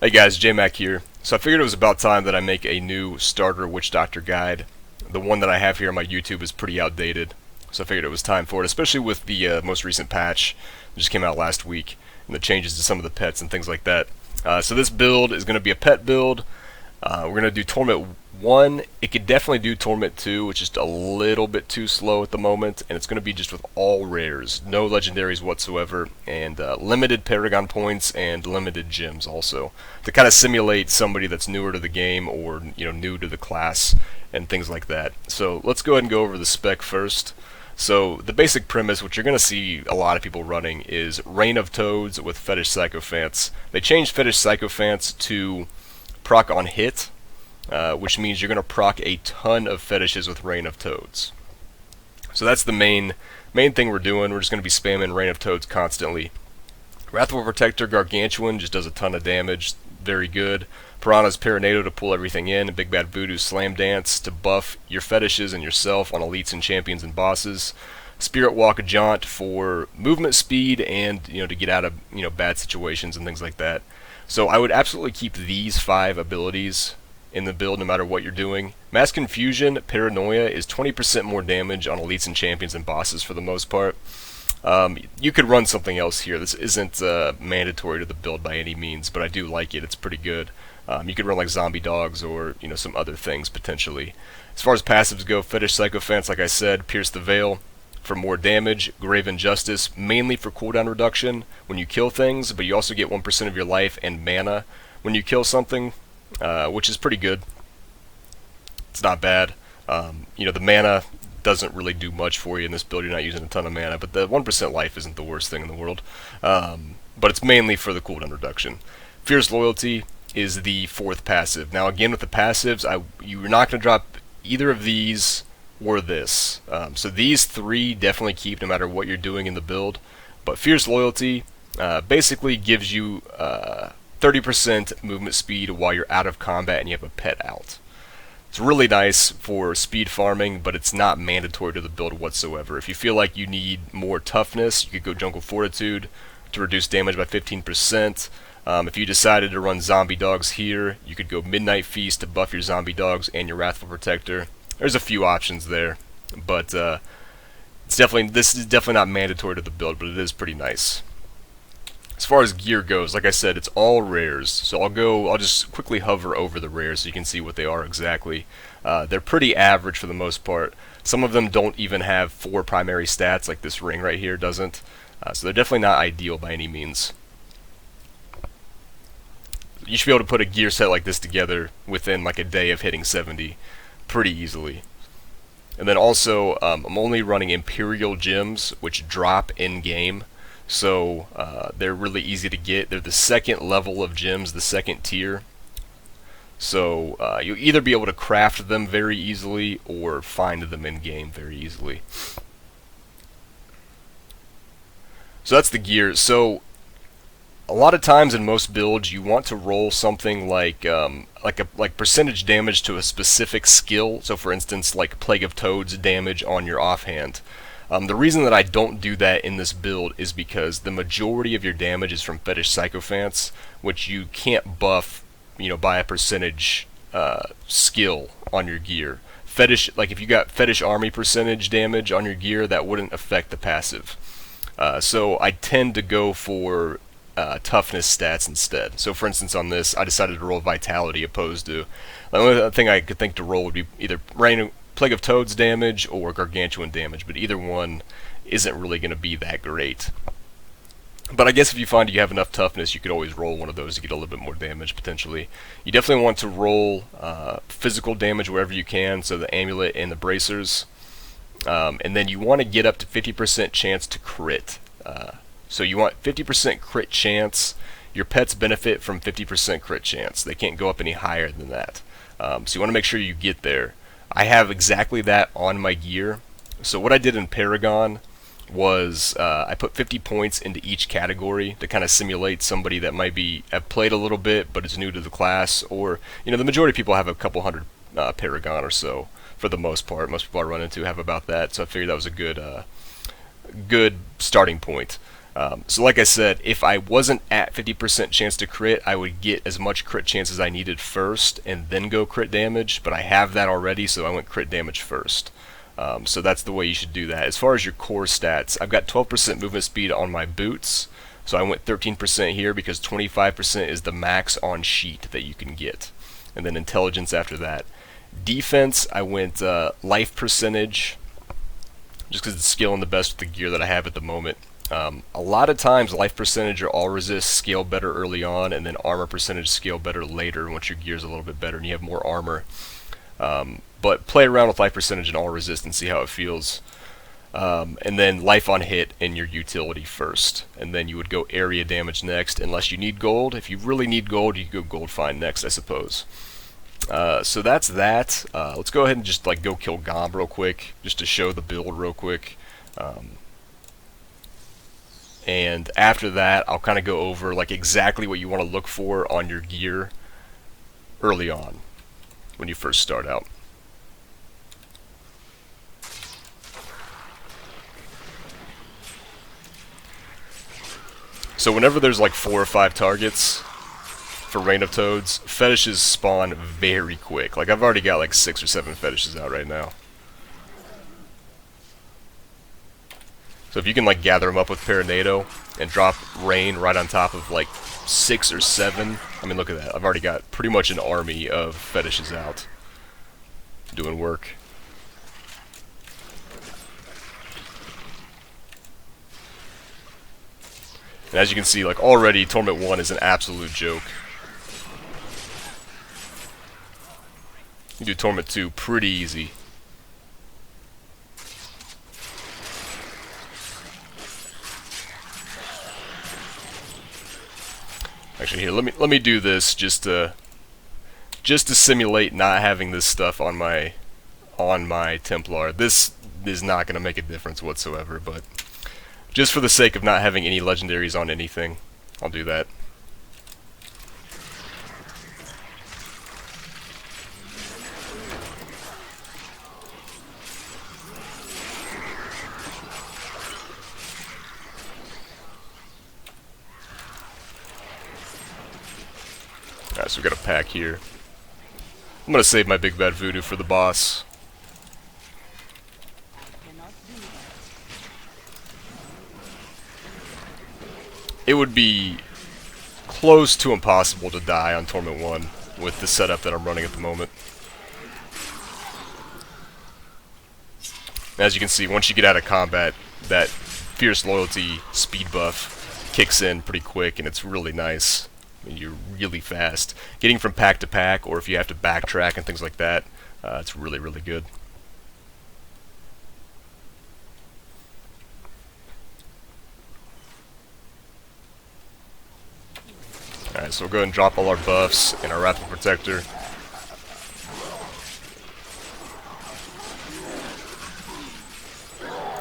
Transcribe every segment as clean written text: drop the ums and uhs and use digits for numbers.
Hey guys, J-Mac here. So I figured it was about time that I make a new starter Witch Doctor guide. The one that I have here on my YouTube is pretty outdated, so I figured it was time for it, especially with the most recent patch that just came out last week, and the changes to some of the pets and things like that. So this build is going to be a pet build. We're going to do Torment 1. It could definitely do Torment 2, which is just a little bit too slow at the moment, and it's going to be just with all rares, no legendaries whatsoever, and limited Paragon points and limited gems also, to kind of simulate somebody that's newer to the game or new to the class and things like that. So let's go ahead and go over the spec first. So the basic premise, which you're going to see a lot of people running, is Reign of Toads with Fetish Sycophants. They changed Fetish Sycophants to proc on hit, which means you're going to proc a ton of fetishes with Reign of Toads. So that's the main thing we're doing. We're just going to be spamming Reign of Toads constantly. Wrathful Protector Gargantuan just does a ton of damage, very good. Piranha's Paranado to pull everything in, and Big Bad Voodoo's Slam Dance to buff your fetishes and yourself on elites and champions and bosses. Spirit Walk Jaunt for movement speed and to get out of bad situations and things like that. So I would absolutely keep these 5 abilities in the build no matter what you're doing. Mass Confusion Paranoia is 20% more damage on elites and champions and bosses for the most part. You could run something else here. This isn't mandatory to the build by any means, but I do like it. It's pretty good. You could run like Zombie Dogs or some other things potentially. As far as passives go, Fetish Sycophants, like I said, Pierce the Veil for more damage, Grave Injustice mainly for cooldown reduction when you kill things, but you also get 1% of your life and mana when you kill something, which is pretty good. It's not bad. The mana doesn't really do much for you in this build. You're not using a ton of mana, but the 1% life isn't the worst thing in the world. But it's mainly for the cooldown reduction. Fierce Loyalty is the 4th passive. Now again, with the passives, you're not going to drop either of these or this. So these 3 definitely keep no matter what you're doing in the build. But Fierce Loyalty basically gives you 30% movement speed while you're out of combat and you have a pet out. It's really nice for speed farming, but it's not mandatory to the build whatsoever. If you feel like you need more toughness, you could go Jungle Fortitude to reduce damage by 15%. If you decided to run Zombie Dogs here, you could go Midnight Feast to buff your Zombie Dogs and your Wrathful Protector. There's a few options there, but this is definitely not mandatory to the build, but it is pretty nice. As far as gear goes, like I said, it's all rares, so I'll just quickly hover over the rares so you can see what they are exactly. They're pretty average for the most part. Some of them don't even have 4 primary stats, like this ring right here doesn't, so they're definitely not ideal by any means. You should be able to put a gear set like this together within like a day of hitting 70 pretty easily. And then also, I'm only running Imperial Gems, which drop in-game. So they're really easy to get. They're the 2nd level of gems, the 2nd tier. So you'll either be able to craft them very easily or find them in-game very easily. So that's the gear. So a lot of times in most builds, you want to roll something like percentage damage to a specific skill. So for instance, like Plague of Toads damage on your offhand. The reason that I don't do that in this build is because the majority of your damage is from Fetish Sycophants, which you can't buff, by a percentage skill on your gear. Fetish, like if you got Fetish Army percentage damage on your gear, that wouldn't affect the passive. So I tend to go for toughness stats instead. So for instance on this, I decided to roll Vitality opposed to... The only thing I could think to roll would be either Plague of Toads damage or Gargantuan damage, but either one isn't really going to be that great. But I guess if you find you have enough toughness, you could always roll one of those to get a little bit more damage potentially. You definitely want to roll physical damage wherever you can, so the Amulet and the Bracers. And then you want to get up to 50% chance to crit. So you want 50% crit chance. Your pets benefit from 50% crit chance. They can't go up any higher than that. So you want to make sure you get there. I have exactly that on my gear. So what I did in Paragon was I put 50 points into each category to kind of simulate somebody that might have played a little bit but is new to the class, or the majority of people have a couple hundred Paragon or so for the most part. Most people I run into have about that, so I figured that was a good starting point. So like I said, if I wasn't at 50% chance to crit, I would get as much crit chance as I needed first and then go crit damage, but I have that already, so I went crit damage first. So that's the way you should do that. As far as your core stats, I've got 12% movement speed on my boots, so I went 13% here because 25% is the max on sheet that you can get. And then intelligence after that. Defense, I went life percentage, just because it's scaling the best with the gear that I have at the moment. A lot of times life percentage or all resist scale better early on, and then armor percentage scale better later once your gear's a little bit better and you have more armor. But play around with life percentage and all resist and see how it feels. And then life on hit and your utility first. And then you would go area damage next, unless you need gold. If you really need gold, you could go gold find next, I suppose. So that's that. Let's go ahead and just like go kill Gomb real quick, just to show the build real quick. And after that, I'll kind of go over like exactly what you want to look for on your gear early on when you first start out. So whenever there's like 4 or 5 targets for Reign of Toads, fetishes spawn very quick. Like I've already got like 6 or 7 fetishes out right now. So if you can like gather them up with Paranado and drop Rain right on top of like 6 or 7, I mean look at that. I've already got pretty much an army of fetishes out doing work. And as you can see, like already Torment 1 is an absolute joke. You do Torment 2 pretty easy. Actually, here, let me do this just to simulate not having this stuff on my Templar. This is not going to make a difference whatsoever, but just for the sake of not having any legendaries on anything, I'll do that. Alright, so we got a pack here. I'm gonna save my big bad voodoo for the boss. It would be close to impossible to die on Torment 1 with the setup that I'm running at the moment. As you can see, once you get out of combat, that Fierce Loyalty speed buff kicks in pretty quick, and it's really nice. I mean, you're really fast. Getting from pack to pack, or if you have to backtrack and things like that, it's really, really good. Alright, so we'll go ahead and drop all our buffs and our Wrathful Protector.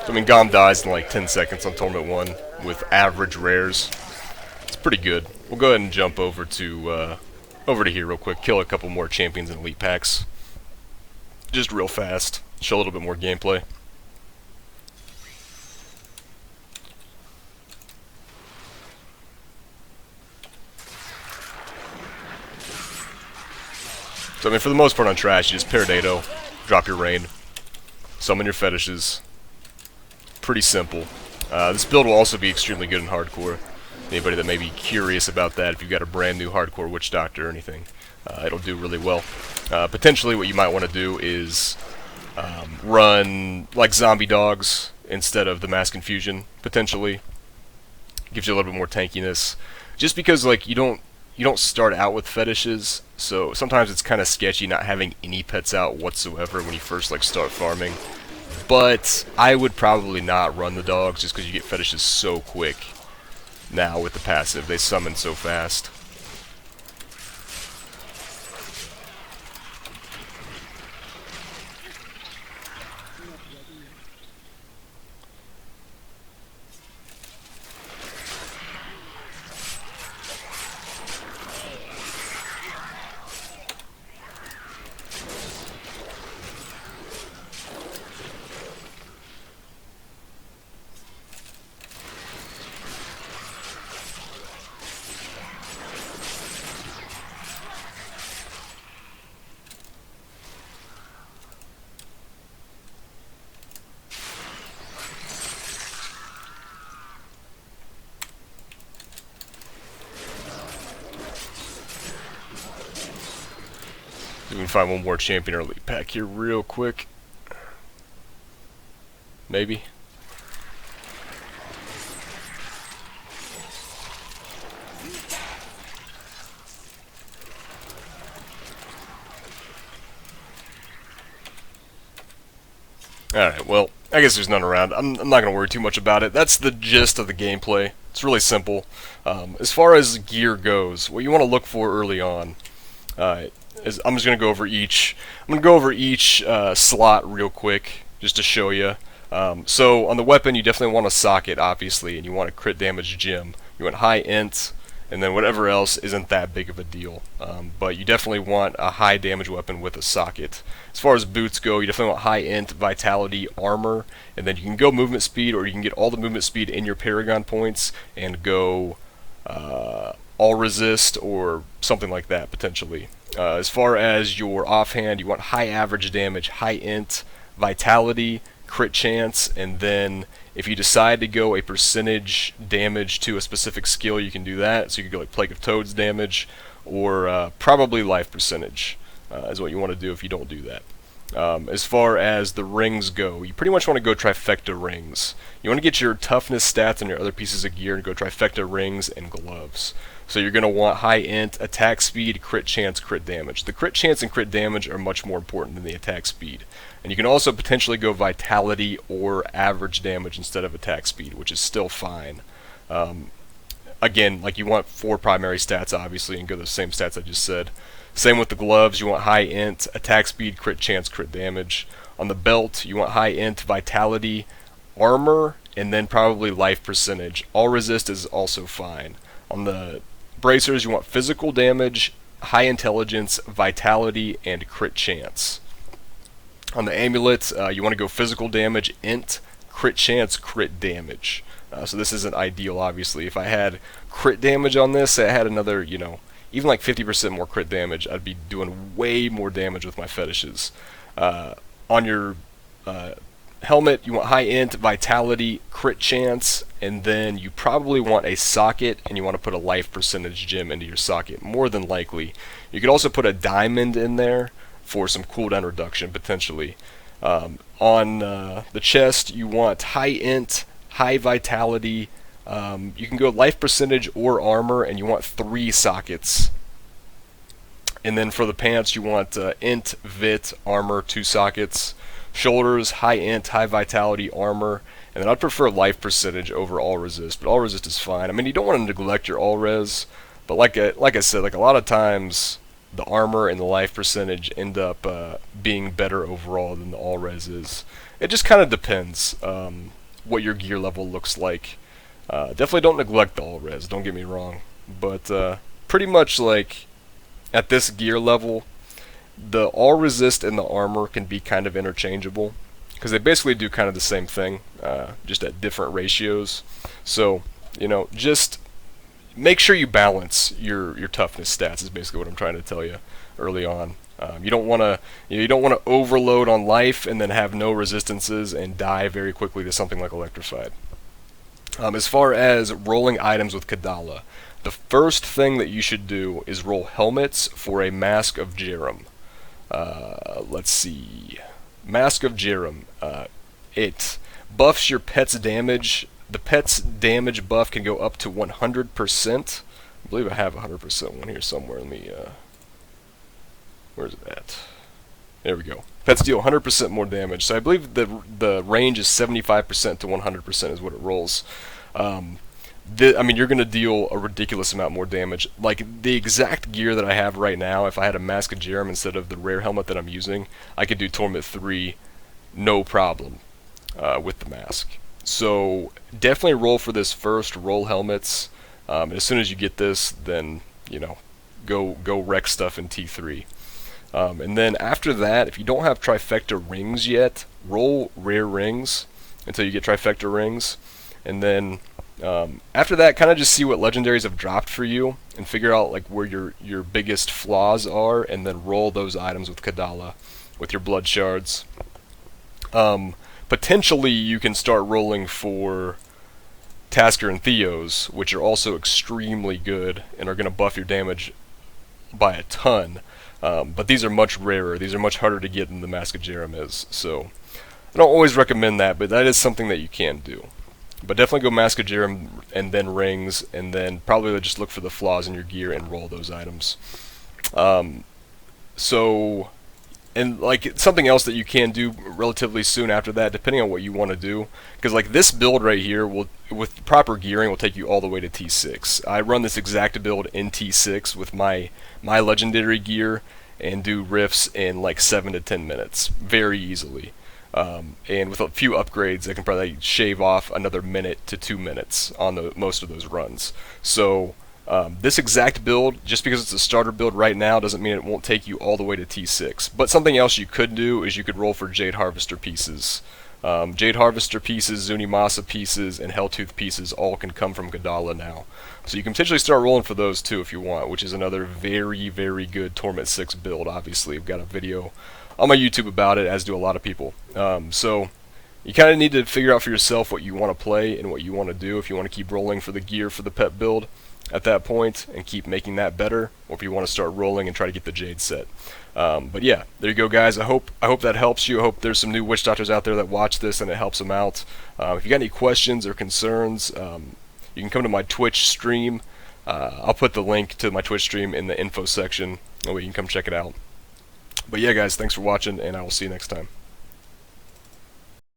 So, I mean, Gomb dies in like 10 seconds on Torment 1 with average rares. It's pretty good. We'll go ahead and jump over to here real quick, kill a couple more champions and elite packs. Just real fast, show a little bit more gameplay. So I mean, for the most part on trash, you just Paranado, drop your Rain, summon your fetishes. Pretty simple. This build will also be extremely good in hardcore. Anybody that may be curious about that, if you've got a brand new hardcore Witch Doctor or anything, it'll do really well. Potentially what you might want to do is run like zombie dogs instead of the Mass Confusion, potentially. Gives you a little bit more tankiness. Just because like you don't start out with fetishes, so sometimes it's kind of sketchy not having any pets out whatsoever when you first like start farming. But I would probably not run the dogs just because you get fetishes so quick. Now with the passive, they summon so fast. We can find one more champion or elite pack here real quick. Maybe. Alright, well, I guess there's none around. I'm not going to worry too much about it. That's the gist of the gameplay. It's really simple. As far as gear goes, what you want to look for early on is I'm just going to go over each. I'm going to go over each slot real quick just to show you. So on the weapon, you definitely want a socket, obviously, and you want a crit damage gem. You want high int, and then whatever else isn't that big of a deal. But you definitely want a high damage weapon with a socket. As far as boots go, you definitely want high int, vitality, armor, and then you can go movement speed, or you can get all the movement speed in your Paragon points and go all resist or something like that potentially. As far as your offhand, you want high average damage, high int, vitality, crit chance, and then if you decide to go a percentage damage to a specific skill, you can do that. So you can go like Plague of Toads damage, or probably life percentage is what you want to do if you don't do that. As far as the rings go, you pretty much want to go trifecta rings. You want to get your toughness stats on your other pieces of gear and go trifecta rings and gloves. So you're going to want high int, attack speed, crit chance, crit damage. The crit chance and crit damage are much more important than the attack speed. And you can also potentially go vitality or average damage instead of attack speed, which is still fine. Again, like you want 4 primary stats obviously and go the same stats I just said. Same with the gloves, you want high int, attack speed, crit chance, crit damage. On the belt, you want high int, vitality, armor, and then probably life percentage. All resist is also fine. On the bracers, you want physical damage, high intelligence, vitality, and crit chance. On the amulet, you want to go physical damage, int, crit chance, crit damage. So this isn't ideal, obviously. If I had crit damage on this, I had another, even like 50% more crit damage, I'd be doing way more damage with my fetishes. On your helmet, you want high int, vitality, crit chance, and then you probably want a socket, and you want to put a life percentage gem into your socket, more than likely. You could also put a diamond in there for some cooldown reduction, potentially. On the chest, you want high int, high vitality, you can go life percentage or armor, and you want 3 sockets. And then for the pants, you want int, vit, armor, 2 sockets. Shoulders, high int, high vitality, armor, and then I'd prefer life percentage over all resist, but all resist is fine. I mean, you don't want to neglect your all res, but like I said, like a lot of times, the armor and the life percentage end up being better overall than the all res is. It just kind of depends what your gear level looks like. Definitely don't neglect the all res, don't get me wrong, but pretty much like at this gear level, the all resist and the armor can be kind of interchangeable because they basically do kind of the same thing, just at different ratios. So just make sure you balance your toughness stats is basically what I'm trying to tell you early on. You don't want to overload on life and then have no resistances and die very quickly to something like electrified. As far as rolling items with Kadala, the first thing that you should do is roll helmets for a Mask of Jerem. Let's see. Mask of Jerem. It buffs your pet's damage. The pet's damage buff can go up to 100%. I believe I have 100% one here somewhere. Let me, where's it at? There we go. Pets deal 100% more damage. So I believe the range is 75% to 100% is what it rolls. I mean, you're going to deal a ridiculous amount more damage. Like, the exact gear that I have right now, if I had a Mask of Jerem instead of the rare helmet that I'm using, I could do Torment 3 no problem with the mask. So, definitely roll for this first, roll helmets. And as soon as you get this, then, go wreck stuff in T3. And then after that, if you don't have trifecta rings yet, roll rare rings until you get trifecta rings. And then after that, kind of just see what legendaries have dropped for you and figure out like where your biggest flaws are, and then roll those items with Kadala, with your blood shards. Potentially, you can start rolling for Tasker and Theos, which are also extremely good and are going to buff your damage by a ton. But these are much rarer. These are much harder to get than the Mask of Jerem is. So I don't always recommend that, but that is something that you can do. But definitely go Mask of Jerem and then rings, and then probably just look for the flaws in your gear and roll those items. So, and like something else that you can do relatively soon after that, depending on what you want to do, because like this build right here will, with proper gearing, will take you all the way to T6. I run this exact build in T6 with my legendary gear and do rifts in like 7 to 10 minutes, very easily. And with a few upgrades, I can probably shave off another minute to 2 minutes on most of those runs. So this exact build, just because it's a starter build right now, doesn't mean it won't take you all the way to T6. But something else you could do is you could roll for Jade Harvester pieces. Jade Harvester pieces, Zunimasa pieces, and Helltooth pieces all can come from Gadala now. So you can potentially start rolling for those too if you want, which is another very, very good Torment 6 build, obviously. I've got a video on my YouTube about it, as do a lot of people. So you kind of need to figure out for yourself what you want to play and what you want to do, if you want to keep rolling for the gear for the pet build at that point and keep making that better, or if you want to start rolling and try to get the Jade set. But yeah, there you go, guys. I hope that helps you. I hope there's some new witch doctors out there that watch this and it helps them out. If you got any questions or concerns, you can come to my Twitch stream. I'll put the link to my Twitch stream in the info section, and you can come check it out. But yeah, guys, thanks for watching, and I will see you next time.